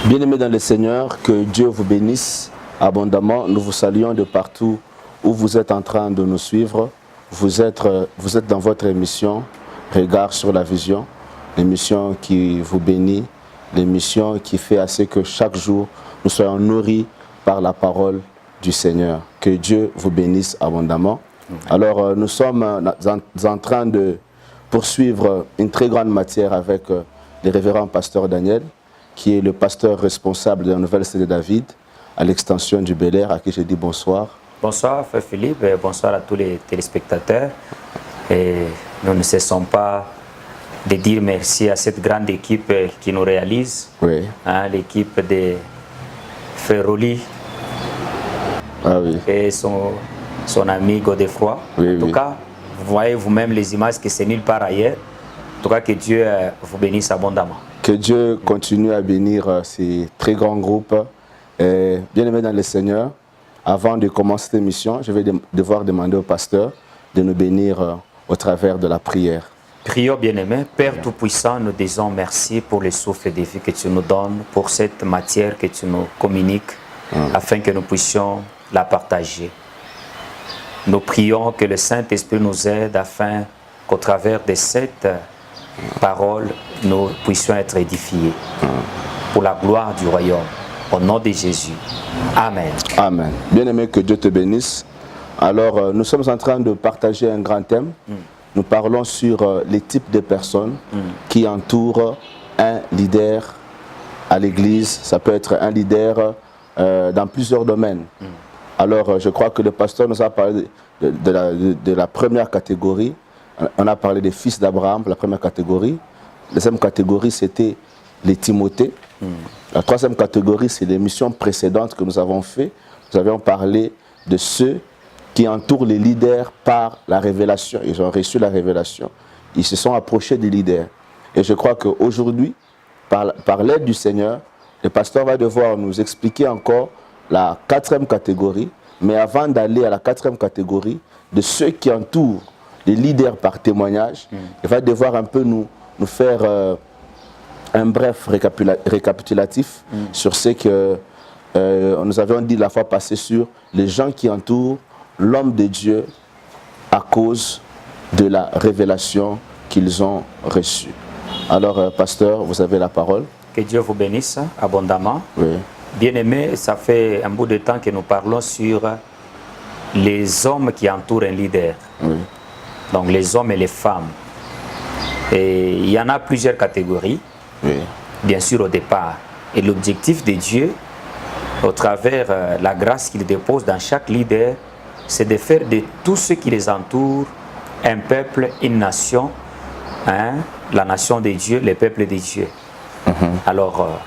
Bien-aimés dans le Seigneur, que Dieu vous bénisse abondamment. Nous vous saluons de partout où vous êtes en train de nous suivre. Vous êtes dans votre émission Regard sur la vision, l'émission qui vous bénit, l'émission qui fait à ce que chaque jour nous soyons nourris par la parole du Seigneur. Que Dieu vous bénisse abondamment. Alors nous sommes en train de poursuivre une très grande matière avec le révérend pasteur Daniel, qui est le pasteur responsable de la nouvelle cité de David à l'extension du Bel-Air, à qui je dis bonsoir. Bonsoir Frère Philippe, et bonsoir à tous les téléspectateurs. Et nous ne cessons pas de dire merci à cette grande équipe qui nous réalise, oui. L'équipe de Ferroli et son ami Godefroy. En tout cas, vous voyez vous-même les images que c'est nulle part ailleurs. En tout cas, que Dieu vous bénisse abondamment. Que Dieu continue à bénir ces très grands groupes. Bien-aimés dans le Seigneur, avant de commencer cette émission, je vais devoir demander au pasteur de nous bénir au travers de la prière. Prions, bien-aimés. Père Tout-Puissant, nous disons merci pour le souffle de vie que tu nous donnes, pour cette matière que tu nous communiques, afin que nous puissions la partager. Nous prions que le Saint-Esprit nous aide afin qu'au travers de cette parole, nous puissions être édifiés pour la gloire du royaume. Au nom de Jésus. Amen. Amen. Bien-aimé, que Dieu te bénisse. Alors, nous sommes en train de partager un grand thème. Nous parlons sur les types de personnes qui entourent un leader à l'église. Ça peut être un leader dans plusieurs domaines. Alors, je crois que le pasteur nous a parlé de la première catégorie. On a parlé des fils d'Abraham, la première catégorie. La deuxième catégorie, c'était les Timothées. La troisième catégorie, c'est les missions précédentes que nous avons faites. Nous avions parlé de ceux qui entourent les leaders par la révélation. Ils ont reçu la révélation. Ils se sont approchés des leaders. Et je crois qu'aujourd'hui, par l'aide du Seigneur, le pasteur va devoir nous expliquer encore la quatrième catégorie. Mais avant d'aller à la quatrième catégorie, de ceux qui entourent les leaders par témoignage, il va devoir un peu nous faire un bref récapitulatif sur ce que nous avions dit la fois passée sur les gens qui entourent l'homme de Dieu à cause de la révélation qu'ils ont reçue. Alors, pasteur, vous avez la parole. Que Dieu vous bénisse abondamment. Oui. Bien-aimés, ça fait un bout de temps que nous parlons sur les hommes qui entourent un leader. Oui. Donc les hommes et les femmes. Et il y en a plusieurs catégories, bien sûr au départ. Et l'objectif de Dieu, au travers la grâce qu'il dépose dans chaque leader, c'est de faire de tous ceux qui les entourent un peuple, une nation, la nation de Dieu, le peuple de Dieu. Alors,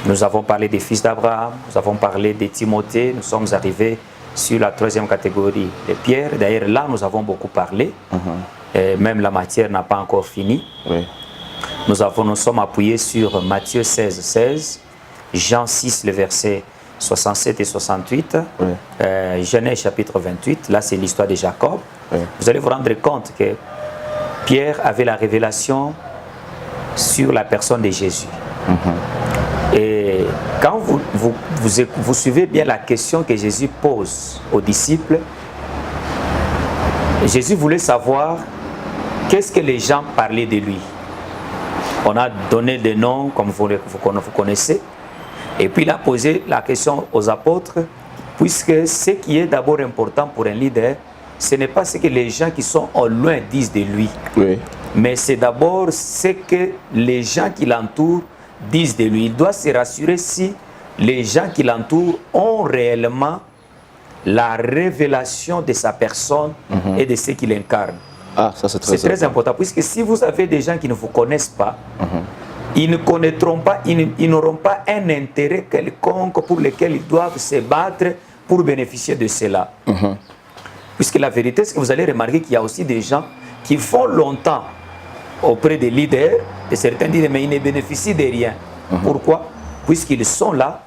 nous avons parlé des fils d'Abraham, nous avons parlé de Timothée, nous sommes arrivés sur la troisième catégorie de Pierre. D'ailleurs, là, nous avons beaucoup parlé. Et même la matière n'a pas encore fini. Nous sommes appuyés sur Matthieu 16, 16, Jean 6, le verset 67 et 68, Genèse chapitre 28. Là, c'est l'histoire de Jacob. Vous allez vous rendre compte que Pierre avait la révélation sur la personne de Jésus. Et quand vous suivez bien la question que Jésus pose aux disciples, Jésus voulait savoir qu'est-ce que les gens parlaient de lui. On a donné des noms comme vous connaissez, et puis il a posé la question aux apôtres, puisque ce qui est d'abord important pour un leader, ce n'est pas ce que les gens qui sont au loin disent de lui, mais c'est d'abord ce que les gens qui l'entourent disent de lui. Il doit se rassurer si les gens qui l'entourent ont réellement la révélation de sa personne et de ce qu'il incarne. C'est très important, puisque si vous avez des gens qui ne vous connaissent pas, ils ne connaîtront pas, ils n'auront pas un intérêt quelconque pour lequel ils doivent se battre pour bénéficier de cela. Puisque la vérité, c'est que vous allez remarquer qu'il y a aussi des gens qui font longtemps auprès des leaders, et certains disent mais ils ne bénéficient de rien. Pourquoi? Puisqu'ils sont là,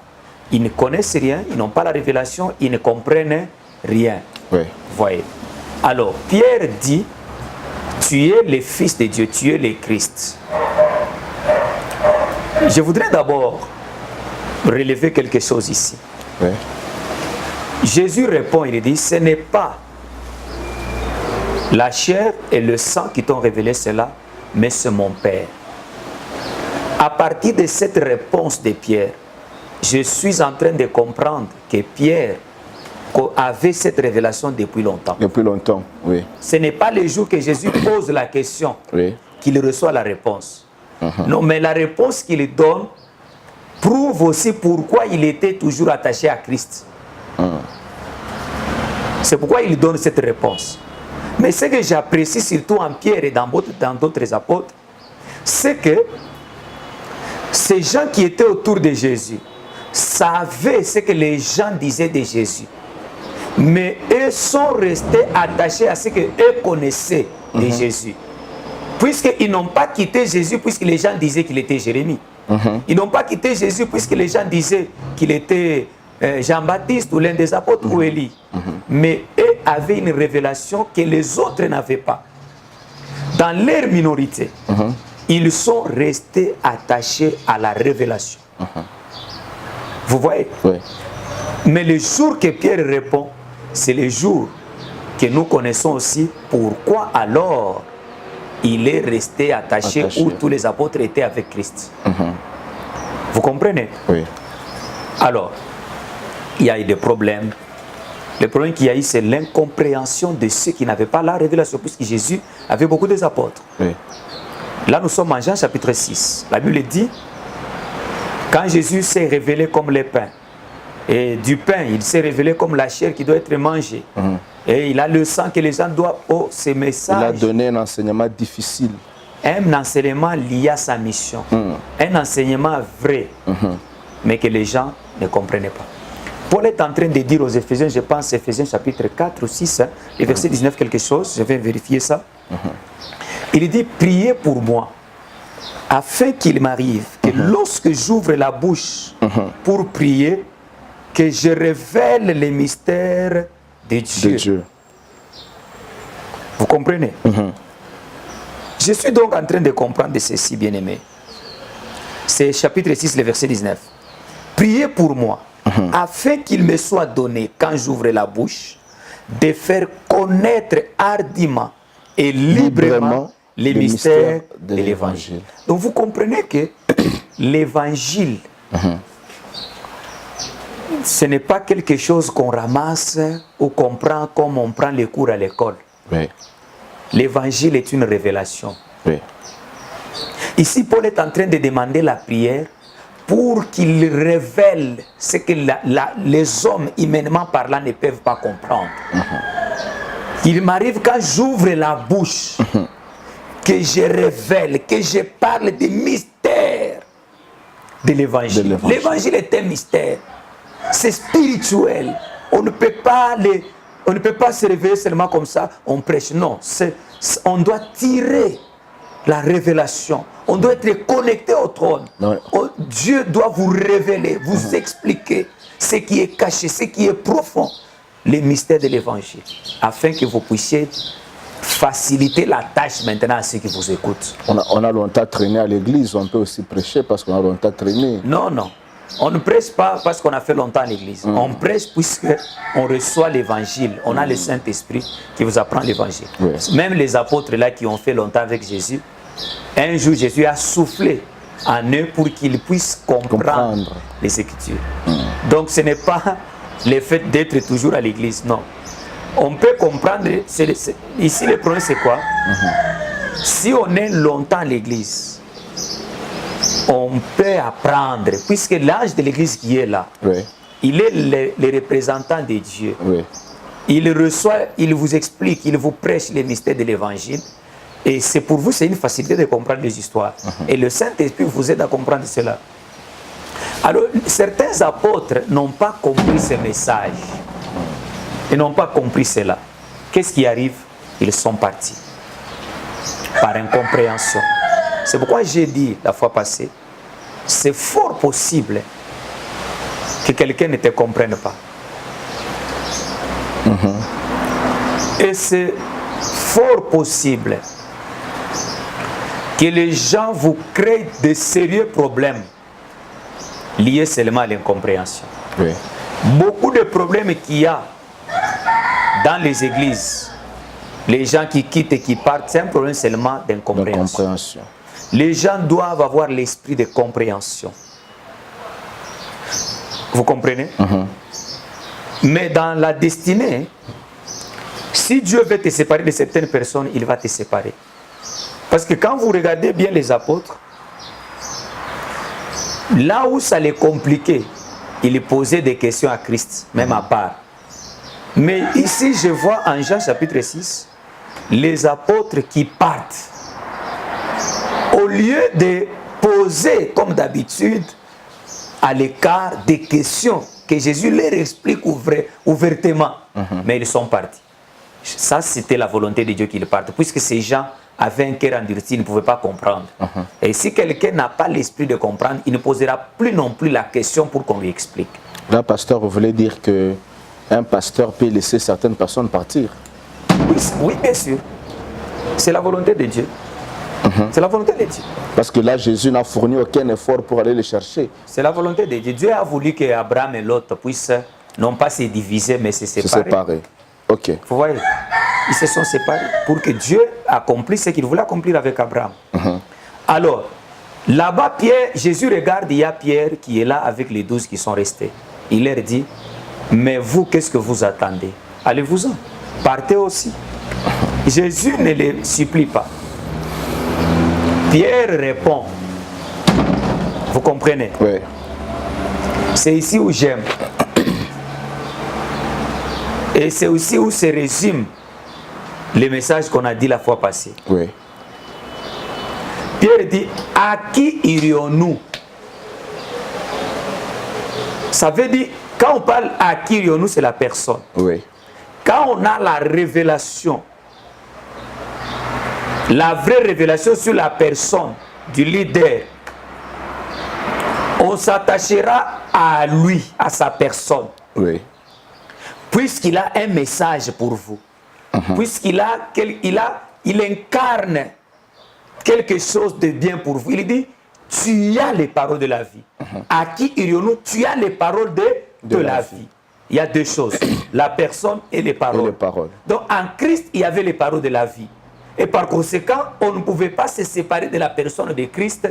ils ne connaissent rien, ils n'ont pas la révélation, ils ne comprennent rien. Voyez. Alors, Pierre dit, tu es le Fils de Dieu, tu es le Christ. Je voudrais d'abord relever quelque chose ici. Oui. Jésus répond, il dit, ce n'est pas la chair et le sang qui t'ont révélé cela, mais c'est mon Père. À partir de cette réponse de Pierre, je suis en train de comprendre que Pierre avait cette révélation depuis longtemps. Depuis longtemps, oui. Ce n'est pas le jour que Jésus pose la question qu'il reçoit la réponse. Non, mais la réponse qu'il donne prouve aussi pourquoi il était toujours attaché à Christ. C'est pourquoi il donne cette réponse. Mais ce que j'apprécie surtout en Pierre et dans d'autres apôtres, c'est que ces gens qui étaient autour de Jésus savaient ce que les gens disaient de Jésus. Mais eux sont restés attachés à ce qu'eux connaissaient de Jésus. Puisqu'ils n'ont pas quitté Jésus, puisque les gens disaient qu'il était Jérémie. Ils n'ont pas quitté Jésus, puisque les gens disaient qu'il était Jean-Baptiste ou l'un des apôtres ou Élie. Mais eux avaient une révélation que les autres n'avaient pas. Dans leur minorité, ils sont restés attachés à la révélation. Vous voyez? Oui. Mais le jour que Pierre répond, c'est le jour que nous connaissons aussi pourquoi alors il est resté attaché où tous les apôtres étaient avec Christ. Vous comprenez? Oui. Alors, il y a eu des problèmes. Le problème qu'il y a eu, c'est l'incompréhension de ceux qui n'avaient pas la révélation, puisque Jésus avait beaucoup des apôtres. Oui. Là, nous sommes en Jean chapitre 6. La Bible dit, quand Jésus s'est révélé comme le pain, et du pain, il s'est révélé comme la chair qui doit être mangée. Et il a le sang que les gens doivent... Oh, ces messages... Il a donné un enseignement difficile. Un enseignement lié à sa mission. Un enseignement vrai. Mais que les gens ne comprenaient pas. Paul est en train de dire aux Éphésiens, je pense Éphésiens chapitre 4 ou 6, et verset 19 quelque chose, je vais vérifier ça. Il dit, priez pour moi, afin qu'il m'arrive que lorsque j'ouvre la bouche pour prier, que je révèle les mystères de Dieu. Vous comprenez? Je suis donc en train de comprendre ceci, bien-aimé. C'est chapitre 6, le verset 19. Priez pour moi, afin qu'il me soit donné, quand j'ouvre la bouche, de faire connaître hardiment et librement les mystères de l'évangile. Donc vous comprenez que l'évangile, ce n'est pas quelque chose qu'on ramasse ou qu'on prend comme on prend les cours à l'école. Oui. L'évangile est une révélation. Oui. Ici, Paul est en train de demander la prière pour qu'il révèle ce que les hommes, humainement parlant, ne peuvent pas comprendre. Il m'arrive quand j'ouvre la bouche, que je révèle, que je parle des mystères de l'évangile. L'évangile est un mystère. C'est spirituel. On ne peut pas se réveiller seulement comme ça, on prêche. Non, on doit tirer la révélation. On doit être connecté au trône. Dieu doit vous révéler, vous expliquer ce qui est caché, ce qui est profond, les mystères de l'évangile, afin que vous puissiez faciliter la tâche maintenant à ceux qui vous écoutent. On a longtemps traîné à l'église, on peut aussi prêcher parce qu'on a longtemps traîné. Non, non. On ne prêche pas parce qu'on a fait longtemps à l'église. On prêche puisqu'on reçoit l'évangile. On a le Saint-Esprit qui vous apprend l'évangile. Oui. Même les apôtres là qui ont fait longtemps avec Jésus, un jour Jésus a soufflé en eux pour qu'ils puissent comprendre les Écritures. Donc ce n'est pas le fait d'être toujours à l'église, non. On peut comprendre, ici le problème c'est quoi? Si on est longtemps à l'église, on peut apprendre, puisque l'ange de l'église qui est là, il est le représentant de Dieu. Il reçoit, il vous explique, il vous prêche les mystères de l'évangile. Et c'est pour vous, c'est une facilité de comprendre les histoires. Et le Saint-Esprit vous aide à comprendre cela. Alors, certains apôtres n'ont pas compris ce message. Ils n'ont pas compris cela. Qu'est-ce qui arrive? Ils sont partis. Par incompréhension. C'est pourquoi j'ai dit la fois passée, c'est fort possible que quelqu'un ne te comprenne pas. Et c'est fort possible que les gens vous créent de sérieux problèmes liés seulement à l'incompréhension. Oui. Beaucoup de problèmes qu'il y a dans les églises, les gens qui quittent et qui partent, c'est un problème seulement d'incompréhension. Les gens doivent avoir l'esprit de compréhension. Vous comprenez? Mais dans la destinée, si Dieu veut te séparer de certaines personnes, il va te séparer. Parce que quand vous regardez bien les apôtres, là où ça les compliquait, ils posaient des questions à Christ, même à part. Mais ici, je vois en Jean chapitre 6, les apôtres qui partent. Au lieu de poser, comme d'habitude, à l'écart des questions que Jésus leur explique ouvertement, mais ils sont partis. Ça, c'était la volonté de Dieu qu'ils partent, puisque ces gens avaient un cœur endurci, ils ne pouvaient pas comprendre. Et si quelqu'un n'a pas l'esprit de comprendre, il ne posera plus non plus la question pour qu'on lui explique. Là, pasteur, vous voulez dire qu'un pasteur peut laisser certaines personnes partir? Oui, bien sûr. C'est la volonté de Dieu. C'est la volonté de Dieu. Parce que là, Jésus n'a fourni aucun effort pour aller les chercher. C'est la volonté de Dieu. Dieu a voulu qu'Abraham et Lot puissent non pas se diviser, mais se séparer. Ok. Vous voyez, ils se sont séparés pour que Dieu accomplisse ce qu'il voulait accomplir avec Abraham. Alors, là-bas, Jésus regarde, il y a Pierre qui est là avec les 12 qui sont restés. Il leur dit, mais vous, qu'est-ce que vous attendez? Allez-vous-en, partez aussi. Jésus ne les supplie pas. Pierre répond. Vous comprenez? Oui. C'est ici où j'aime. Et c'est aussi où se résume le message qu'on a dit la fois passée. Oui. Pierre dit, à qui irions-nous? Ça veut dire, quand on parle à qui irions-nous, c'est la personne. Oui. Quand on a la révélation, la vraie révélation sur la personne du leader, on s'attachera à lui, à sa personne. Oui. Puisqu'il a un message pour vous. Puisqu'il il incarne quelque chose de bien pour vous. Il dit, tu as les paroles de la vie. À qui irions-nous? Tu as les paroles de la vie. Il y a deux choses, la personne et les paroles. Et les paroles. Donc en Christ, il y avait les paroles de la vie. Et par conséquent, on ne pouvait pas se séparer de la personne de Christ,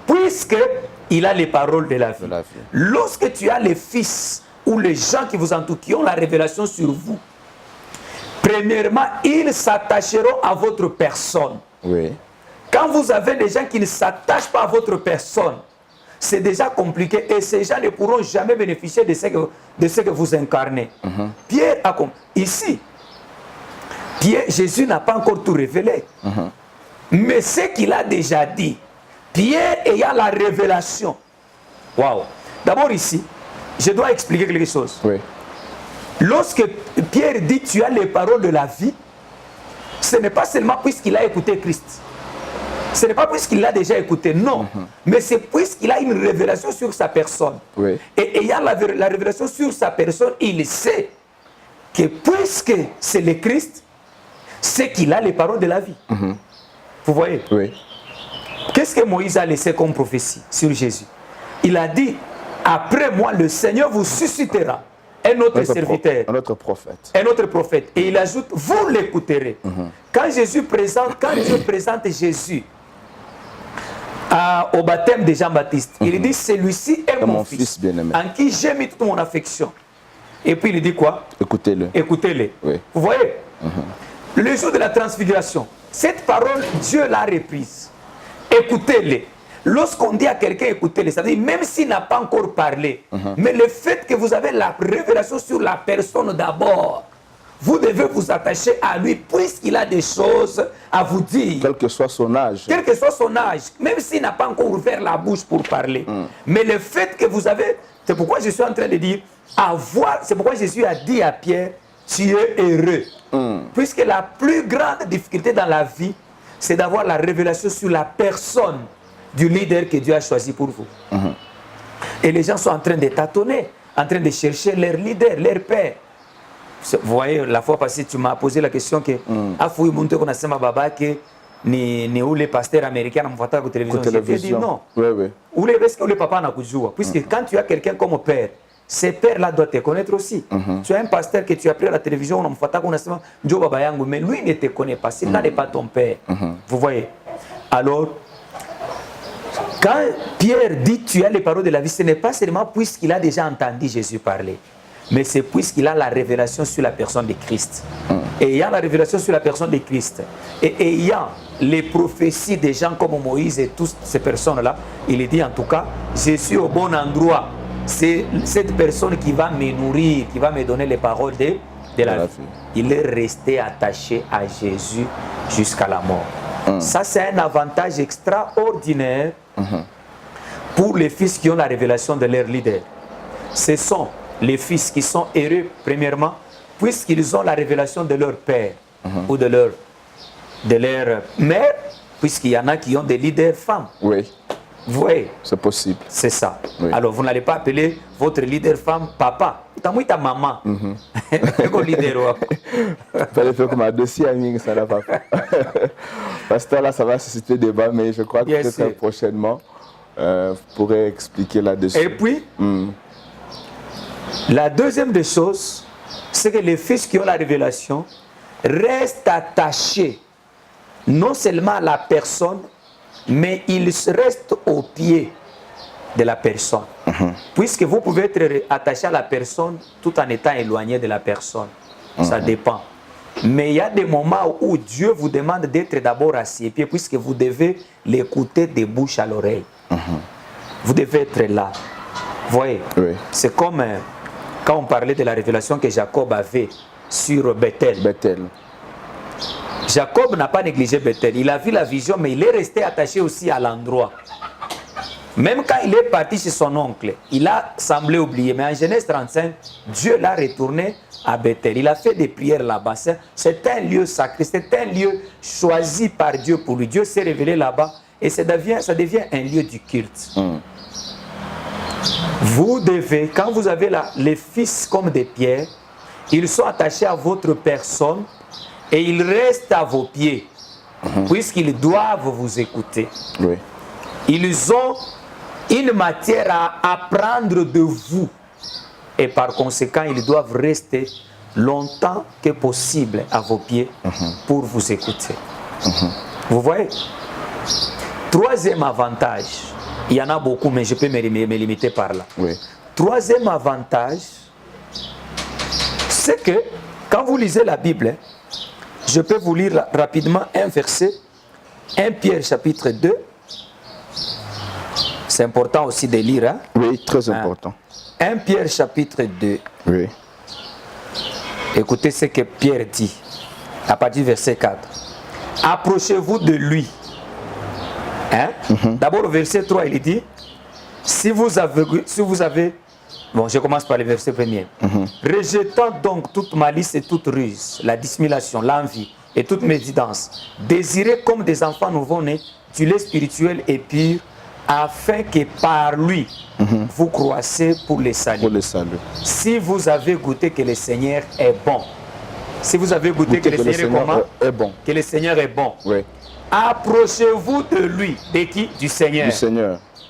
puisqu'il a les paroles de la vie. Lorsque tu as les fils ou les gens qui vous entourent, qui ont la révélation sur vous, premièrement, ils s'attacheront à votre personne. Oui. Quand vous avez des gens qui ne s'attachent pas à votre personne, c'est déjà compliqué et ces gens ne pourront jamais bénéficier de ce que vous incarnez. Pierre a compris. Ici, Jésus n'a pas encore tout révélé. Mais ce qu'il a déjà dit, Pierre ayant la révélation. Waouh! D'abord ici, je dois expliquer quelque chose. Oui. Lorsque Pierre dit tu as les paroles de la vie, ce n'est pas seulement puisqu'il a écouté Christ. Ce n'est pas puisqu'il l'a déjà écouté, non. Mais c'est puisqu'il a une révélation sur sa personne. Oui. Et ayant la révélation sur sa personne, il sait que puisque c'est le Christ, c'est qu'il a les paroles de la vie. Vous voyez? Oui. Qu'est-ce que Moïse a laissé comme prophétie sur Jésus? Il a dit, après moi, le Seigneur vous suscitera un autre serviteur. Un autre prophète. Un autre prophète. Et il ajoute, vous l'écouterez. Quand Dieu présente Jésus au baptême de Jean-Baptiste, il dit, celui-ci est mon fils bien-aimé, en qui j'ai mis toute mon affection. Et puis il dit quoi? Écoutez-le. Écoutez-le. Oui. Vous voyez? Le jour de la transfiguration, cette parole, Dieu l'a reprise. Écoutez-le. Lorsqu'on dit à quelqu'un écoutez-le, ça veut dire même s'il n'a pas encore parlé, mais le fait que vous avez la révélation sur la personne d'abord, vous devez vous attacher à lui puisqu'il a des choses à vous dire. Quel que soit son âge. Quel que soit son âge, même s'il n'a pas encore ouvert la bouche pour parler. Mais le fait que vous avez, c'est pourquoi je suis en train de dire, c'est pourquoi Jésus a dit à Pierre, tu es heureux. Puisque la plus grande difficulté dans la vie, c'est d'avoir la révélation sur la personne du leader que Dieu a choisi pour vous. Et les gens sont en train de tâtonner, en train de chercher leur leader, leur père. Vous voyez, la fois passée, tu m'as posé la question que ni ule pasteur américain anamfuata kwa télévision. Je te dis non. Oui, oui. Est-ce que ule papa anakujua? Puisque quand tu as quelqu'un comme père, ce père-là doit te connaître aussi. Tu as un pasteur que tu as pris à la télévision, unamfuata kwa unasema njoo baba yangu, mais lui ne te connaît pas. S'il n'est pas ton père. Vous voyez? Alors, quand Pierre dit tu as les paroles de la vie, ce n'est pas seulement puisqu'il a déjà entendu Jésus parler, mais c'est puisqu'il a la révélation sur la personne de Christ. Et ayant la révélation sur la personne de Christ, et ayant les prophéties des gens comme Moïse et toutes ces personnes-là, il dit en tout cas, je suis au bon endroit. C'est cette personne qui va me nourrir, qui va me donner les paroles de la vie. Il est resté attaché à Jésus jusqu'à la mort. Ça, c'est un avantage extraordinaire pour les fils qui ont la révélation de leur leader. Ce sont les fils qui sont heureux, premièrement, puisqu'ils ont la révélation de leur père ou de leur mère, puisqu'il y en a qui ont des leaders femmes. Oui. Vous voyez? C'est possible. C'est ça. Oui. Alors, vous n'allez pas appeler votre leader femme papa. T'as mis ta maman. Leader. Fallait faire comme un dossier ami, ça n'a pas fait. Pasteur, là, ça va susciter débat, mais je crois que peut-être prochainement, vous pourrez expliquer là-dessus. Et puis, la deuxième des choses, c'est que les fils qui ont la révélation restent attachés non seulement à la personne, mais ils restent au pied de la personne. Puisque vous pouvez être attaché à la personne tout en étant éloigné de la personne. Ça dépend. Mais il y a des moments où Dieu vous demande d'être d'abord à ses pieds, puisque vous devez l'écouter de bouche à l'oreille. Vous devez être là. Vous voyez? C'est comme quand on parlait de la révélation que Jacob avait sur Bethel. Jacob n'a pas négligé Bethel. Il a vu la vision, mais il est resté attaché aussi à l'endroit. Même quand il est parti chez son oncle, il a semblé oublier. Mais en Genèse 35, Dieu l'a retourné à Bethel. Il a fait des prières là-bas. C'est un lieu sacré, c'est un lieu choisi par Dieu pour lui. Dieu s'est révélé là-bas et ça devient un lieu du culte. Vous devez, quand vous avez les fils comme des pierres, ils sont attachés à votre personne et ils restent à vos pieds, puisqu'ils doivent vous écouter. Ils ont une matière à apprendre de vous. Et par conséquent, ils doivent rester longtemps que possible à vos pieds pour vous écouter. Vous voyez? Troisième avantage, il y en a beaucoup, mais je peux me limiter par là. Troisième avantage, c'est que quand vous lisez la Bible, je peux vous lire rapidement un verset, 1 Pierre chapitre 2. C'est important aussi de lire. Hein? Oui, très important. 1 Pierre chapitre 2. Oui. Écoutez ce que Pierre dit à partir du verset 4. Approchez-vous de lui. Hein? D'abord au verset 3, il dit, si vous avez bon, je commence par le verset premier. Rejetant donc toute malice et toute ruse, la dissimulation, l'envie et toute médisance, désirez comme des enfants nouveau-nés du lait spirituel et pur, afin que par lui, vous croissez pour le salut. Si vous avez goûté que le Seigneur est bon, si vous avez goûté que le Seigneur est bon, que le Seigneur est bon, approchez-vous de lui, de qui? Du Seigneur.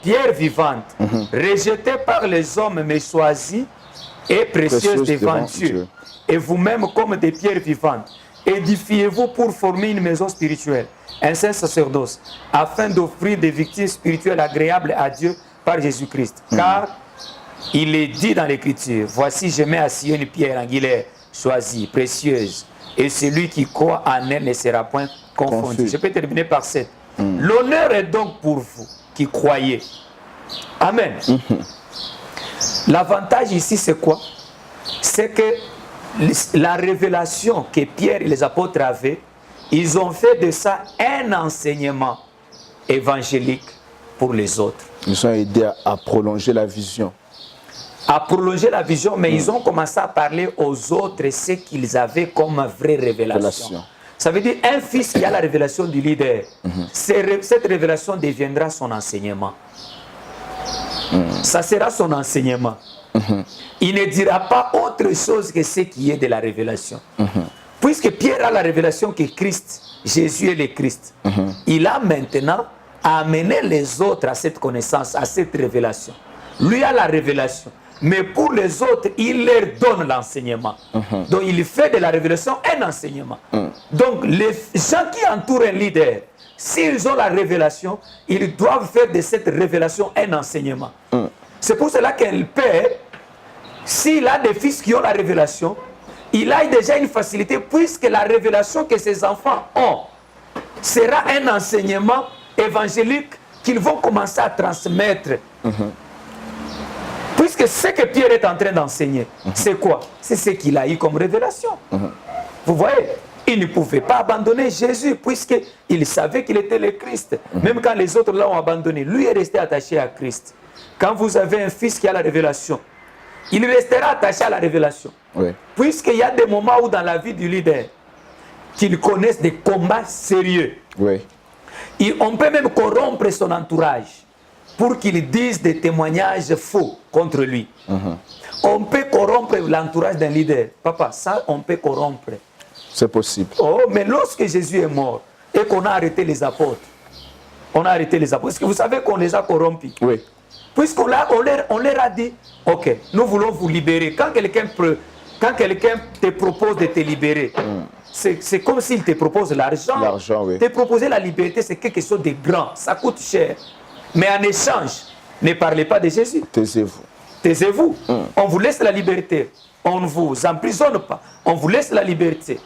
Pierre vivante, rejetée par les hommes mais choisie et précieuse devant Dieu. Et vous-même comme des pierres vivantes, édifiez-vous pour former une maison spirituelle, un saint sacerdoce, afin d'offrir des victimes spirituelles agréables à Dieu par Jésus-Christ. Car il est dit dans l'Écriture, voici je mets à Sion une pierre angulaire, choisie, précieuse, et celui qui croit en elle ne sera point confondu. Je peux terminer par 7. L'honneur est donc pour vous qui croyez. Amen. L'avantage ici, c'est quoi? C'est que la révélation que Pierre et les apôtres avaient, ils ont fait de ça un enseignement évangélique pour les autres. Ils ont aidé à prolonger la vision. À prolonger la vision, mais ils ont commencé à parler aux autres ce qu'ils avaient comme vraie révélation. Ça veut dire un fils qui a la révélation du leader, cette révélation deviendra son enseignement. Ça sera son enseignement. Il ne dira pas autre chose que ce qui est de la révélation. puisque Pierre a la révélation que Christ, Jésus est le Christ, il a maintenant à amener les autres à cette connaissance, à cette révélation. Lui a la révélation. Mais pour les autres, il leur donne l'enseignement. Donc il fait de la révélation un enseignement. Donc les gens qui entourent un leader, s'ils ont la révélation, ils doivent faire de cette révélation un enseignement. C'est pour cela qu'un père, s'il a des fils qui ont la révélation, il a déjà une facilité puisque la révélation que ses enfants ont sera un enseignement évangélique qu'ils vont commencer à transmettre. Puisque ce que Pierre est en train d'enseigner, c'est quoi? C'est ce qu'il a eu comme révélation. Vous voyez, il ne pouvait pas abandonner Jésus puisqu'il savait qu'il était le Christ. Même quand les autres l'ont abandonné, lui est resté attaché à Christ. Quand vous avez un fils qui a la révélation, il restera attaché à la révélation. Puisqu'il y a des moments où dans la vie du leader, qu'il connaisse des combats sérieux. On peut même corrompre son entourage pour qu'il dise des témoignages faux contre lui. On peut corrompre l'entourage d'un leader. Papa, ça, on peut corrompre. C'est possible. Oh, mais lorsque Jésus est mort et qu'on a arrêté les apôtres, est-ce que vous savez qu'on les a corrompus? Puisqu'on leur a dit, ok, nous voulons vous libérer. Quand quelqu'un te propose de te libérer, c'est comme s'il te propose l'argent. Te proposer la liberté, c'est quelque chose de grand. Ça coûte cher. Mais en échange, ne parlez pas de Jésus. Taisez-vous. Taisez-vous. On vous laisse la liberté. On ne vous emprisonne pas. On vous laisse la liberté.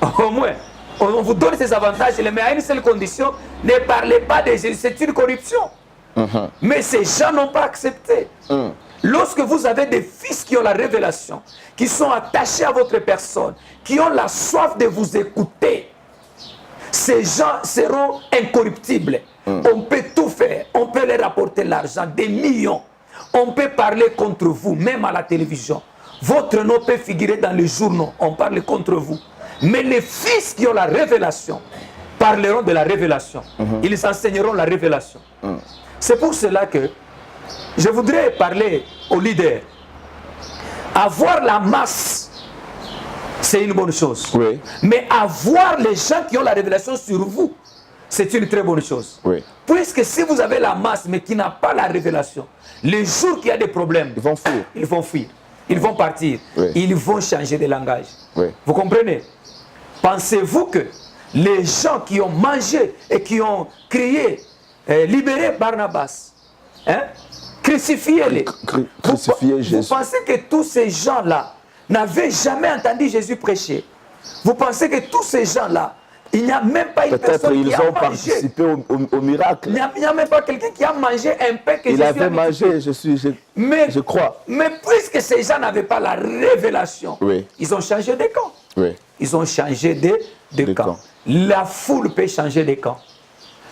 Au moins, on vous donne ces avantages, mais à une seule condition, ne parlez pas de Jésus. C'est une corruption. Mais ces gens n'ont pas accepté. Lorsque vous avez des fils qui ont la révélation, qui sont attachés à votre personne, qui ont la soif de vous écouter, ces gens seront incorruptibles. On peut tout faire. On peut leur apporter l'argent, des millions. On peut parler contre vous, même à la télévision. Votre nom peut figurer dans les journaux. On parle contre vous. Mais les fils qui ont la révélation parleront de la révélation. Ils enseigneront la révélation. C'est pour cela que je voudrais parler aux leaders. Avoir la masse, c'est une bonne chose. Mais avoir les gens qui ont la révélation sur vous, c'est une très bonne chose. Puisque si vous avez la masse, mais qui n'a pas la révélation, les jours qu'il y a des problèmes, ils vont fuir. Ils vont partir. Ils vont changer de langage. Vous comprenez? Pensez-vous que les gens qui ont mangé et qui ont crié, libérez Barnabas, crucifiez-les. Vous pensez que tous ces gens-là n'avaient jamais entendu Jésus prêcher? Vous pensez que tous ces gens-là, il n'y a même pas une personne qui a mangé. Peut-être ils ont participé au miracle. Il n'y a même pas quelqu'un qui a mangé un pain que Jésus a avait mangé, je crois. Mais puisque ces gens n'avaient pas la révélation, ils ont changé de camp. Ils ont changé de camp. La foule peut changer de camp.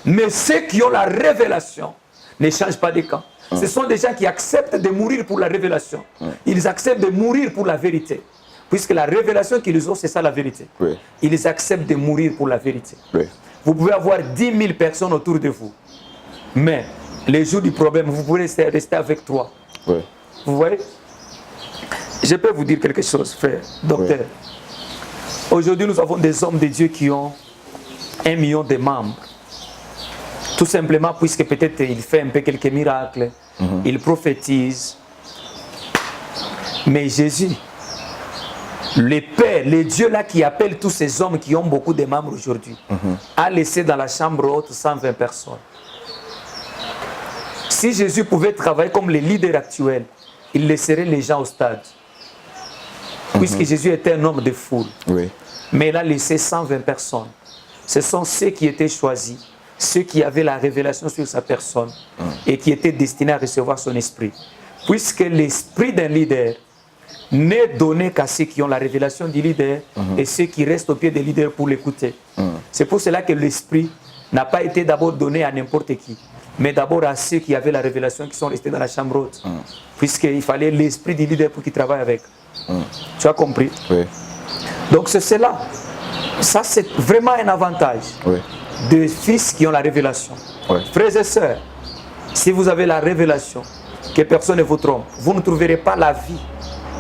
Mais ceux qui ont la révélation ne changent pas de camp. Ce sont des gens qui acceptent de mourir pour la révélation. Ils acceptent de mourir pour la vérité. Puisque la révélation qu'ils ont, c'est ça la vérité. Ils acceptent de mourir pour la vérité. Vous pouvez avoir 10 000 personnes autour de vous. Mais les jours du problème, vous pouvez rester avec toi. Vous voyez? Je peux vous dire quelque chose, frère, docteur. Aujourd'hui, nous avons des hommes de Dieu qui ont 1 million de membres. Tout simplement puisque peut-être il fait un peu quelques miracles, il prophétise. Mais Jésus, le Père, le Dieu là qui appelle tous ces hommes qui ont beaucoup de membres aujourd'hui, a laissé dans la chambre haute 120 personnes. Si Jésus pouvait travailler comme les leaders actuels, il laisserait les gens au stade. Puisque Jésus était un homme de foule. Mais il a laissé 120 personnes. Ce sont ceux qui étaient choisis, ceux qui avaient la révélation sur sa personne et qui étaient destinés à recevoir son esprit. Puisque l'esprit d'un leader n'est donné qu'à ceux qui ont la révélation du leader et ceux qui restent au pied des leaders pour l'écouter. C'est pour cela que l'esprit n'a pas été d'abord donné à n'importe qui, mais d'abord à ceux qui avaient la révélation, qui sont restés dans la chambre haute. Puisqu'il fallait l'esprit du leader pour qu'il travaille avec. Tu as compris? Donc c'est cela. Ça, c'est vraiment un avantage de fils qui ont la révélation. Frères et sœurs, si vous avez la révélation, que personne ne vous trompe, vous ne trouverez pas la vie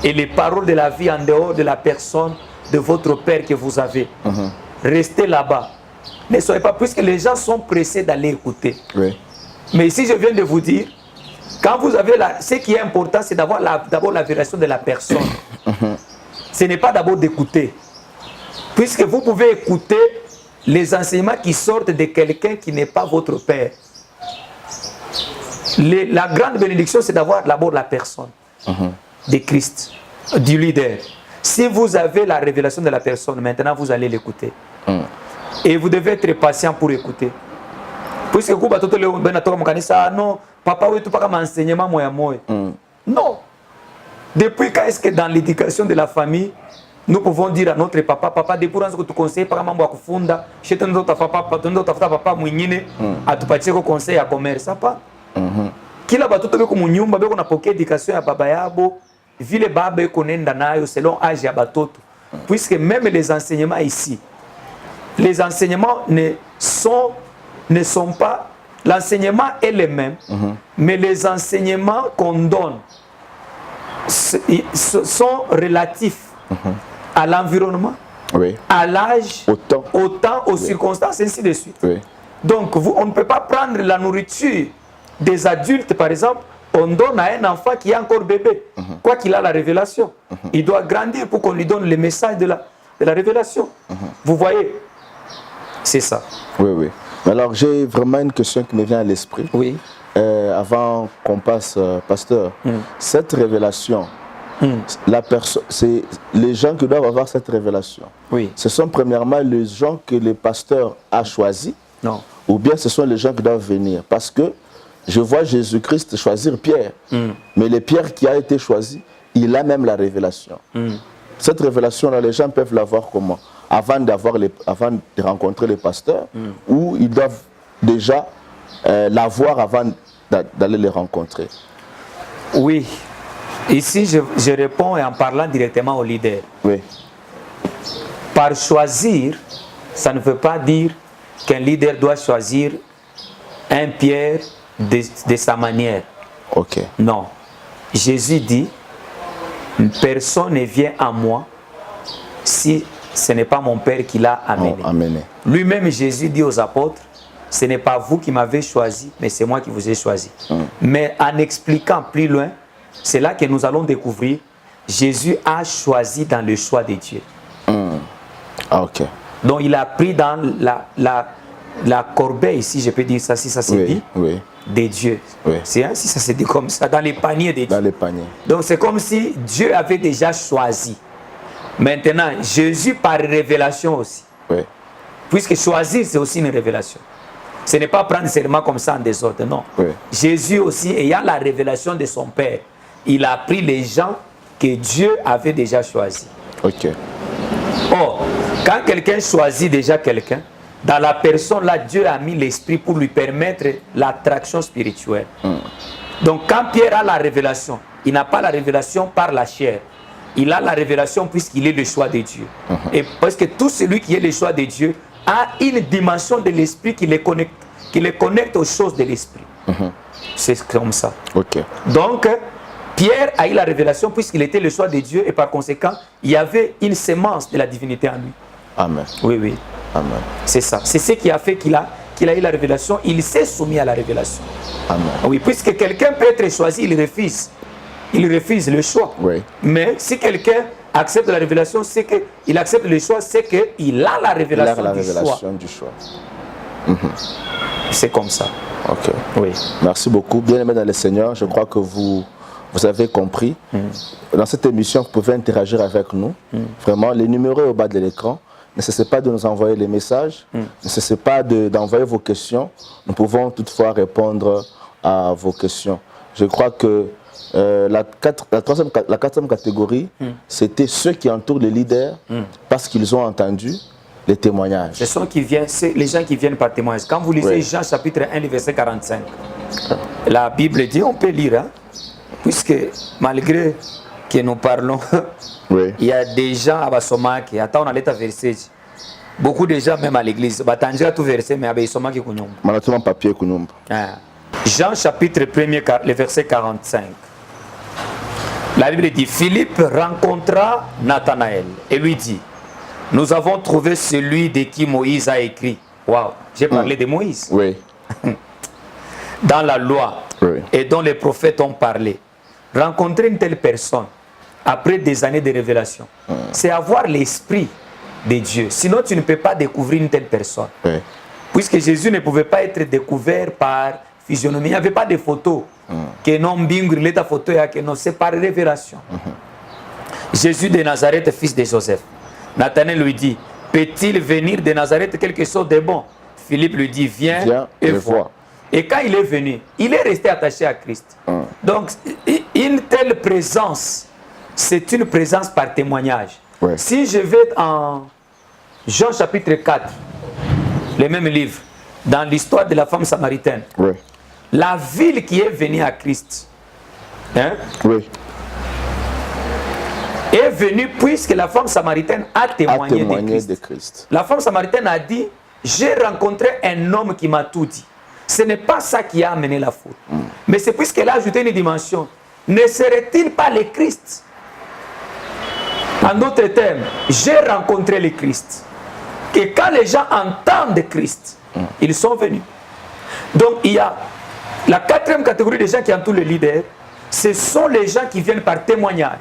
et les paroles de la vie en dehors de la personne de votre Père que vous avez. Restez là-bas. Ne soyez pas, puisque les gens sont pressés d'aller écouter. Oui. Mais ici, je viens de vous dire, quand vous avez ce qui est important, c'est d'avoir d'abord la vérité de la personne. Ce n'est pas d'abord d'écouter. Puisque vous pouvez écouter les enseignements qui sortent de quelqu'un qui n'est pas votre Père. La grande bénédiction, c'est d'avoir d'abord la personne de Christ, du leader. Si vous avez la révélation de la personne, maintenant vous allez l'écouter. Et vous devez être patient pour écouter. Puisque vous non, papa, oui, tu pas comme enseignement, moi. Non. Depuis quand est-ce que dans l'éducation de la famille, nous pouvons dire à notre papa, papa, depuis quand tu conseilles, par exemple, à Kufunda, chez ton autre papa, mouinine, à tu partir au conseil à commerce, pas. Kila batoto beko munyumba beko na pokea éducation ya baba yabo vile baba eko nenda nayo selon âge ya batoto, puisque même les enseignements ici, les enseignements ne sont pas, l'enseignement est le même, mais les enseignements qu'on donne sont relatifs à l'environnement, à l'âge, au temps, aux circonstances, ainsi de suite. Donc on ne peut pas prendre la nourriture des adultes, par exemple, on donne à un enfant qui est encore bébé, quoi qu'il a la révélation. Il doit grandir pour qu'on lui donne le message de la révélation. Vous voyez, c'est ça. Oui, oui. Alors j'ai vraiment une question qui me vient à l'esprit. Oui. Avant qu'on passe, pasteur, cette révélation, c'est les gens qui doivent avoir cette révélation. Oui. Ce sont premièrement les gens que le pasteur a choisis. Non. Ou bien ce sont les gens qui doivent venir. Parce que je vois Jésus-Christ choisir Pierre. Mais le Pierre qui a été choisi, il a même la révélation. Cette révélation-là, les gens peuvent l'avoir comment? Avant de rencontrer les pasteurs, ou ils doivent déjà l'avoir avant d'aller les rencontrer? Oui. Ici, je réponds en parlant directement au leader. Oui. Par choisir, ça ne veut pas dire qu'un leader doit choisir un Pierre de sa manière. Ok. Non. Jésus dit, personne ne vient à moi si ce n'est pas mon Père qui l'a amené. Lui-même, Jésus dit aux apôtres, ce n'est pas vous qui m'avez choisi, mais c'est moi qui vous ai choisi. Mais en expliquant plus loin, c'est là que nous allons découvrir, Jésus a choisi dans le choix de Dieu. Ok. Donc il a pris dans la corbeille, si je peux dire ça, si ça se dit, de Dieu. C'est si ça se dit comme ça, dans les paniers de Dieu. Dans les paniers. Donc c'est comme si Dieu avait déjà choisi. Maintenant, Jésus par révélation aussi. Puisque choisir, c'est aussi une révélation. Ce n'est pas prendre seulement comme ça en désordre, non. Jésus aussi, ayant la révélation de son Père, il a pris les gens que Dieu avait déjà choisis. Ok. Or, quand quelqu'un choisit déjà quelqu'un, dans la personne là, Dieu a mis l'esprit pour lui permettre l'attraction spirituelle. Donc quand Pierre a la révélation, il n'a pas la révélation par la chair. Il a la révélation puisqu'il est le choix de Dieu. Et parce que tout celui qui est le choix de Dieu a une dimension de l'esprit qui les connecte aux choses de l'esprit. C'est comme ça. Ok. Donc, Pierre a eu la révélation puisqu'il était le choix de Dieu et par conséquent, il y avait une sémence de la divinité en lui. Amen. Oui, oui. Amen. C'est ça. C'est ce qui a fait qu'il a eu la révélation. Il s'est soumis à la révélation. Amen. Oui, puisque quelqu'un peut être choisi, il refuse. Il refuse le choix. Oui. Mais si quelqu'un accepte la révélation, c'est qu'il accepte le choix, c'est qu'il a la révélation, du choix. C'est comme ça. Ok. Oui. Merci beaucoup. Bien-aimés dans le Seigneur, je crois que vous avez compris. Dans cette émission, vous pouvez interagir avec nous. Vraiment, les numéros au bas de l'écran. Ne cessez pas de nous envoyer les messages. Ne cessez pas d'envoyer vos questions. Nous pouvons toutefois répondre à vos questions. Je crois que la quatrième catégorie, c'était ceux qui entourent les leaders parce qu'ils ont entendu les témoignages. Ce sont les gens qui viennent par témoignage. Quand vous lisez Jean chapitre 1, verset 45, la Bible dit, on peut lire, hein, puisque malgré que nous parlons, il y a des gens à Basomaki, attends, on a l'état verset. Beaucoup de gens, même à l'église, batangera tout verset, mais à Basomaki kunyumba. Malheureusement, papier kunyumba. Jean chapitre 1, le verset 45. La Bible dit, Philippe rencontra Nathanaël et lui dit, nous avons trouvé celui de qui Moïse a écrit. Waouh, j'ai parlé de Moïse. Oui. Dans la loi et dont les prophètes ont parlé. Rencontrer une telle personne après des années de révélation, c'est avoir l'esprit de Dieu. Sinon, tu ne peux pas découvrir une telle personne. Puisque Jésus ne pouvait pas être découvert par physionomie. Il n'y avait pas de photos. Que non, bingri, l'état photo, c'est par révélation. Jésus de Nazareth, fils de Joseph. Nathanaël lui dit, peut-il venir de Nazareth quelque chose de bon? Philippe lui dit, viens et vois. Et quand il est venu, il est resté attaché à Christ. Donc, une telle présence, c'est une présence par témoignage. Si je vais en Jean chapitre 4, le même livre, dans l'histoire de la femme samaritaine, la ville qui est venue à Christ, est venue puisque la femme samaritaine a témoigné de Christ. La femme samaritaine a dit, j'ai rencontré un homme qui m'a tout dit. Ce n'est pas ça qui a amené la foule. Mais c'est puisqu'elle a ajouté une dimension. Ne serait-il pas le Christ? En d'autres termes, j'ai rencontré le Christ. Et quand les gens entendent Christ, ils sont venus. Donc il y a la quatrième catégorie des gens qui entourent le leader. Ce sont les gens qui viennent par témoignage.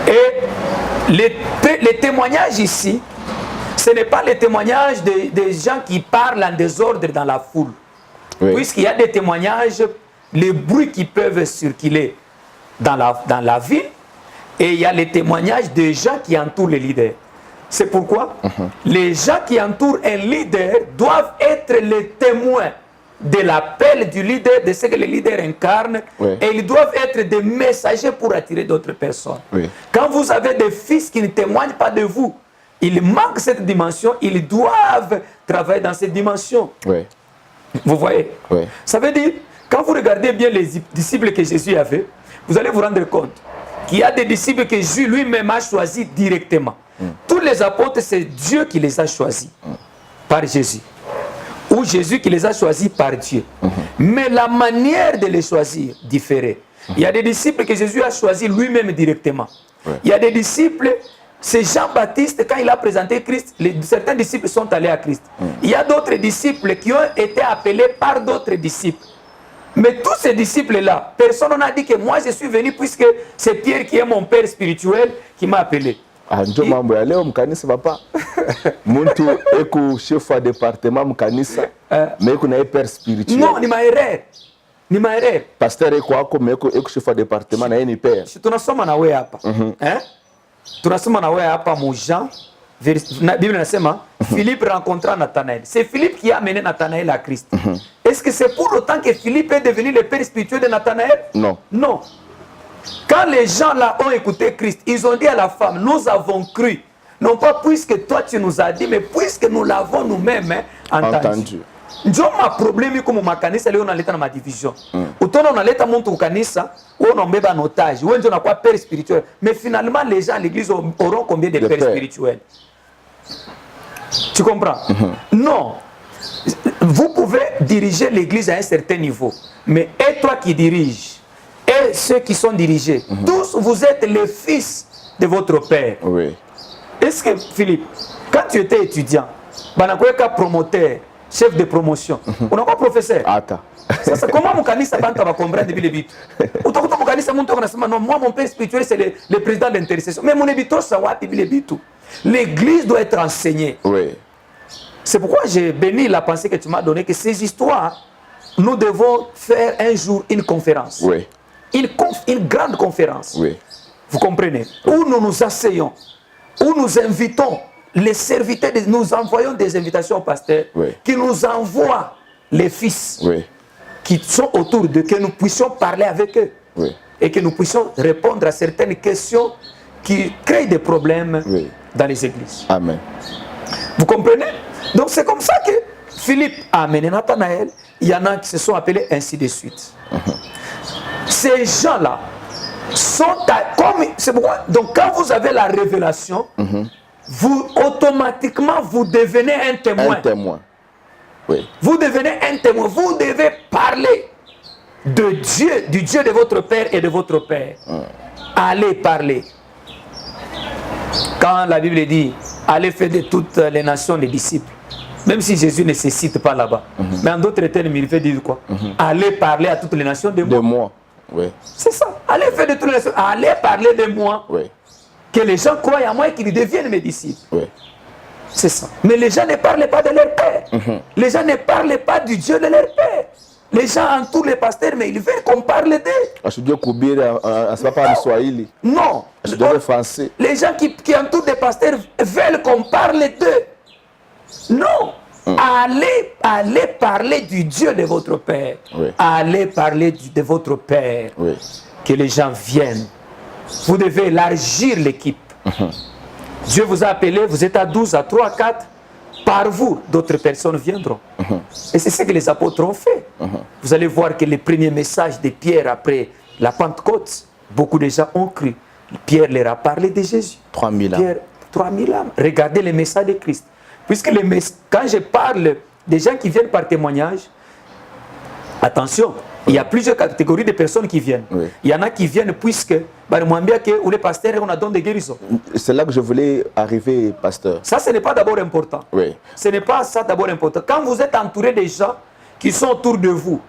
Et les témoignages ici, ce n'est pas les témoignages des gens qui parlent en désordre dans la foule. Puisqu'il y a des témoignages, les bruits qui peuvent circuler dans la ville, et il y a les témoignages des gens qui entourent les leaders. C'est pourquoi les gens qui entourent un leader doivent être les témoins de l'appel du leader, de ce que le leader incarne, et ils doivent être des messagers pour attirer d'autres personnes. Quand vous avez des fils qui ne témoignent pas de vous, il manque cette dimension, ils doivent travailler dans cette dimension. Vous voyez? Ça veut dire, quand vous regardez bien les disciples que Jésus avait, vous allez vous rendre compte qu'il y a des disciples que Jésus lui-même a choisis directement. Tous les apôtres, c'est Dieu qui les a choisis par Jésus. Ou Jésus qui les a choisis par Dieu. Mais la manière de les choisir différait. Il y a des disciples que Jésus a choisis lui-même directement. Il y a des disciples, c'est Jean-Baptiste, quand il a présenté Christ, certains disciples sont allés à Christ. Il y a d'autres disciples qui ont été appelés par d'autres disciples. Mais tous ces disciples-là, personne n'a dit que moi je suis venu puisque c'est Pierre qui est mon père spirituel qui m'a appelé. Ndio mambo ya leo mkanisa papa. Muntu eku chef wa département mkanisa, mais kuna père spirituel. Non, ni ma erreur. Ni ma erreur. Pasteur eko wako meko eku chef wa département na yeye ni père. Tunasoma na wewe hapa. Tunasoma na wewe hapa mu Jean. Bible inasema Philippe rencontra Nathanaël. C'est Philippe qui a amené Nathanaël à Christ. Est-ce que c'est pour autant que Philippe est devenu le père spirituel de Nathanaël? Non. Non. Quand les gens là ont écouté Christ, ils ont dit à la femme, nous avons cru. Non pas puisque toi tu nous as dit, mais puisque nous l'avons nous-mêmes entendu. Ndio ma problème comme makanisa leo naleta na ma division. Utona unaleta muntu ukanisa, wewe unaombeba en otage, wewe ndio unakuwa père spirituel. Mais finalement les gens à l'église auront combien de pères spirituels? Tu comprends? Non. Vous pouvez diriger l'église à un certain niveau, mais et toi qui diriges et ceux qui sont dirigés, tous vous êtes les fils de votre père. Est-ce que Philippe, quand tu étais étudiant, banakweka promoteur, chef de promotion, on n'a pas professeur? Ça, comment mon kanisa bantu va comprendre depuis le but? Utakuta mon kanisa muntu anasema non, moi mon père spirituel c'est le président d'intercession. Mais mon habito ça va depuis le but. L'église doit être enseignée. C'est pourquoi j'ai béni la pensée que tu m'as donnée que ces histoires, nous devons faire un jour une conférence. Une grande conférence. Vous comprenez? Où nous nous asseyons, où nous invitons les serviteurs, nous envoyons des invitations au pasteur qui nous envoient les fils qui sont autour d'eux, que nous puissions parler avec eux et que nous puissions répondre à certaines questions qui créent des problèmes dans les églises. Amen. Vous comprenez? Donc c'est comme ça que Philippe a amené Nathanaël. Il y en a qui se sont appelés ainsi de suite. Ces gens-là sont comme c'est pourquoi. Donc quand vous avez la révélation, vous automatiquement vous devenez un témoin. Un témoin. Vous devenez un témoin. Vous devez parler de Dieu, du Dieu de votre père et de votre père. Allez parler. Quand la Bible dit allez faire de toutes les nations des disciples, même si Jésus ne se cite pas là-bas, mais en d'autres termes, il fait dire quoi? Allez parler à toutes les nations de moi. De moi, oui. C'est ça. Allez faire de toutes les nations. Allez parler de moi. Oui. Que les gens croient en moi et qu'ils deviennent mes disciples. Oui. C'est ça. Mais les gens ne parlent pas de leur Père. Les gens ne parlent pas du Dieu de leur Père. Les gens entourent les pasteurs, mais ils veulent qu'on parle d'eux. Non. Les gens qui entourent les pasteurs veulent qu'on parle d'eux. Non. Allez parler du Dieu de votre Père. Oui. Allez parler de votre Père. Oui. Que les gens viennent. Vous devez élargir l'équipe. Dieu vous a appelé, vous êtes à 12, à 3, à 4. Par vous, d'autres personnes viendront. Et c'est ce que les apôtres ont fait. Vous allez voir que les premiers messages de Pierre après la Pentecôte, beaucoup de gens ont cru. Pierre leur a parlé de Jésus. 3000 âmes. Pierre, 3000 âmes. Regardez les messages de Christ. Puisque quand je parle des gens qui viennent par témoignage, attention, il y a plusieurs catégories de personnes qui viennent. Oui. Il y en a qui viennent puisque, ou les pasteurs, on a don de guérison. C'est là que je voulais arriver, pasteur. Ça, ce n'est pas d'abord important. Oui. Ce n'est pas ça d'abord important. Quand vous êtes entouré des gens qui sont autour de vous,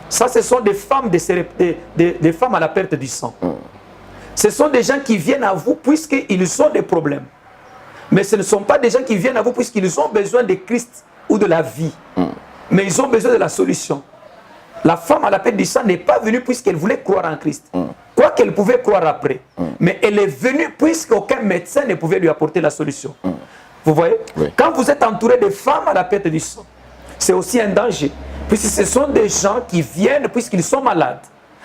ça, ce sont des femmes, des femmes à la perte du sang. Ce sont des gens qui viennent à vous puisqu'ils ont des problèmes. Mais ce ne sont pas des gens qui viennent à vous puisqu'ils ont besoin de Christ ou de la vie. Mais ils ont besoin de la solution. La femme à la perte du sang n'est pas venue puisqu'elle voulait croire en Christ. Quoi qu'elle pouvait croire après. Mais elle est venue puisqu'aucun médecin ne pouvait lui apporter la solution. Vous voyez? Oui. Quand vous êtes entouré de femmes à la perte du sang, c'est aussi un danger. Puisque ce sont des gens qui viennent puisqu'ils sont malades.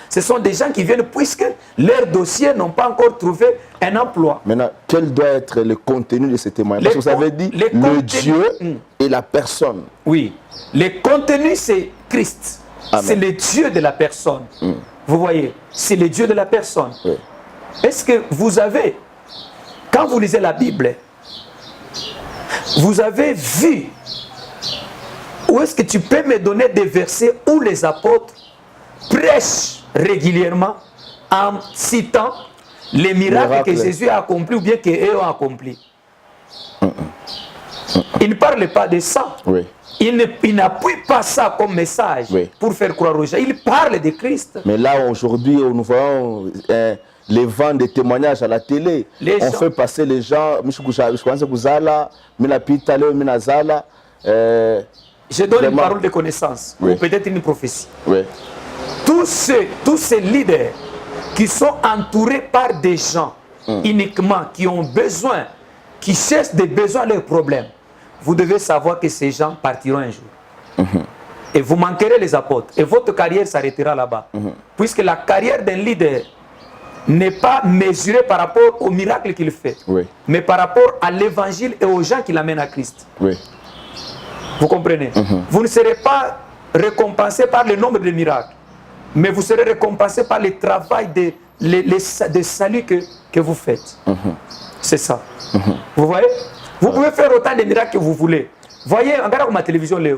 Ce sont des gens qui viennent puisque leurs dossiers n'ont pas encore trouvé un emploi. Maintenant, quel doit être le contenu de ces témoignages? Parce que vous avez dit le Dieu et la personne. Oui. Le contenu, c'est Christ. C'est le Dieu de la personne. Vous voyez, c'est le Dieu de la personne. Oui. Est-ce que vous avez, quand vous lisez la Bible, vous avez vu, ou est-ce que tu peux me donner des versets où les apôtres prêchent régulièrement en citant les miracles que Jésus a accomplis ou bien qu'eux ont accomplis? Ils ne parlent pas de ça. Oui. Il n'appuie pas ça comme message pour faire croire aux gens. Il parle de Christ. Mais là, aujourd'hui, nous voyons les vents de témoignages à la télé. On fait passer les gens. Je donne une parole de connaissance, ou peut-être une prophétie. Oui. Tous ces leaders qui sont entourés par des gens uniquement qui ont besoin, qui cherchent des besoins à leurs problèmes, vous devez savoir que ces gens partiront un jour. Et vous manquerez les apôtres. Et votre carrière s'arrêtera là-bas. Puisque la carrière d'un leader n'est pas mesurée par rapport au miracle qu'il fait, mais par rapport à l'évangile et aux gens qu'il amène à Christ. Oui. Vous comprenez? Vous ne serez pas récompensé par le nombre de miracles, mais vous serez récompensé par le travail de salut que vous faites. C'est ça. Vous voyez? Vous pouvez faire autant de miracles que vous voulez. Voyez, regardez ma télévision, Léo.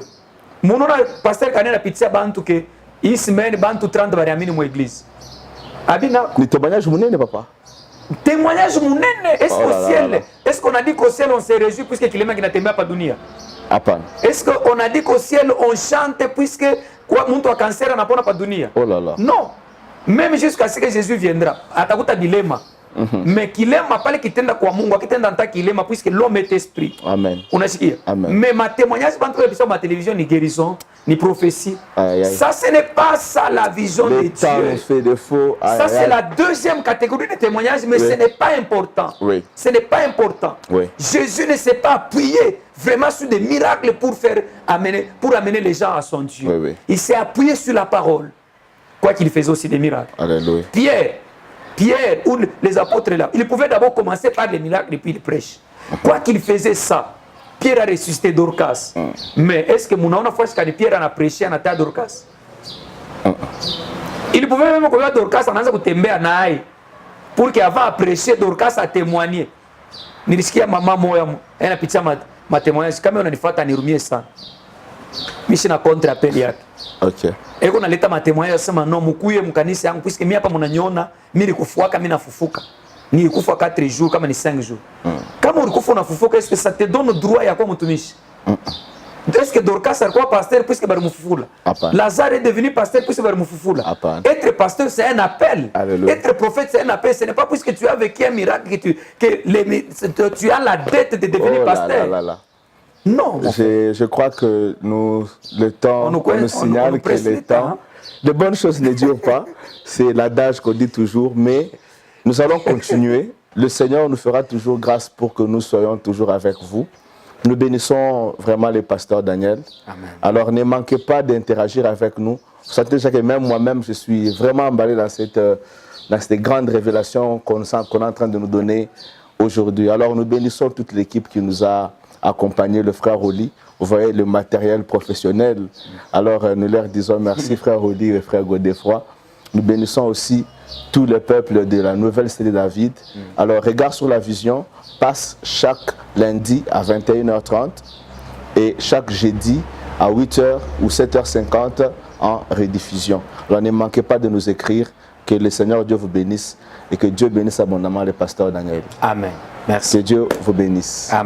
Mon nom est pasteur Kanena Pizza Bantu que il semaine Bantu 30 variamini mon église. Abina. Le témoignage mounene, papa. Témoignage mounene. Est-ce qu'au ciel, est-ce qu'on a dit qu'au ciel on se réjouit puisque qu'il est qui n'a pas pas dunia? Est-ce qu'on a dit qu'au ciel on chante puisque quoi mon cancer n'a pas dunia? Oh là là. Non. Même jusqu'à ce que Jésus viendra. Atakuta dilemme. Mais kilema pale kitenda kwa Mungu akitenda ntaka kilema puisque l'homme est esprit. Amen. Unasikia? Mais ma témoignage bantu episode ma télévision ni guérison ni prophétie. Ça ce n'est pas ça la vision de Dieu. Ça c'est la deuxième catégorie de témoignage, mais ce n'est pas important. Ce n'est pas important. Jésus ne s'est pas appuyé vraiment sur des miracles pour amener les gens à son Dieu. Il s'est appuyé sur la parole. Quoi qu'il faisait aussi des miracles. Alléluia. Pierre ou les apôtres là, ils pouvaient d'abord commencer par les miracles et puis ils prêchent. Quoi qu'il faisait ça, Pierre a ressuscité Dorcas. Mais est-ce que mon fois que Pierre a prêché à Nata Dorcas? Il pouvait même que Dorcas en a tembe à Naï pour qu'avant de prêcher Dorcas a témoigné. Nilisikia maman moya elle a pitié ma témoignage kama unanifuata nirumie sana. Mimi sina contre appel yake. Okay. Eko naleta matemoya sema no mukuye mkanisa yangu puisque mimi hapa mnaniona mimi nikufuaka mimi nafufuka. ni ikufa 4 jours kama ni 5 jours. Kama ulikufa unafufuka, est-ce que ça te donne droit ya kuwa mtumishi? Est-ce que Dorcas alikuwa pasteur puisque balimufufula? Lazare est devenu pasteur puisque balimufufula? Être pasteur c'est un appel. Alléluia. Être prophète c'est un appel. Ce n'est pas puisque tu as vécu un miracle que tu as la dette de devenir pasteur. Non. Je crois que le temps nous signale que le temps, de bonnes choses ne durent pas. C'est l'adage qu'on dit toujours, mais nous allons continuer. Le Seigneur nous fera toujours grâce pour que nous soyons toujours avec vous. Nous bénissons vraiment le pasteur Daniel. Amen. Alors ne manquez pas d'interagir avec nous. Vous savez déjà que même moi-même, je suis vraiment emballé dans cette grande révélation qu'on est en train de nous donner aujourd'hui. Alors nous bénissons toute l'équipe qui nous a accompagnés, le frère Oli. Vous voyez le matériel professionnel. Alors nous leur disons merci frère Oli et frère Godefroy. Nous bénissons aussi tout le peuple de la nouvelle cité David. Alors Regard sur la vision passe chaque lundi à 21h30 et chaque jeudi à 8h ou 7h50 en rediffusion. Alors ne manquez pas de nous écrire. Que le Seigneur Dieu vous bénisse et que Dieu bénisse abondamment le pasteur Daniel. Amen. Merci. Que Dieu vous bénisse. Amen.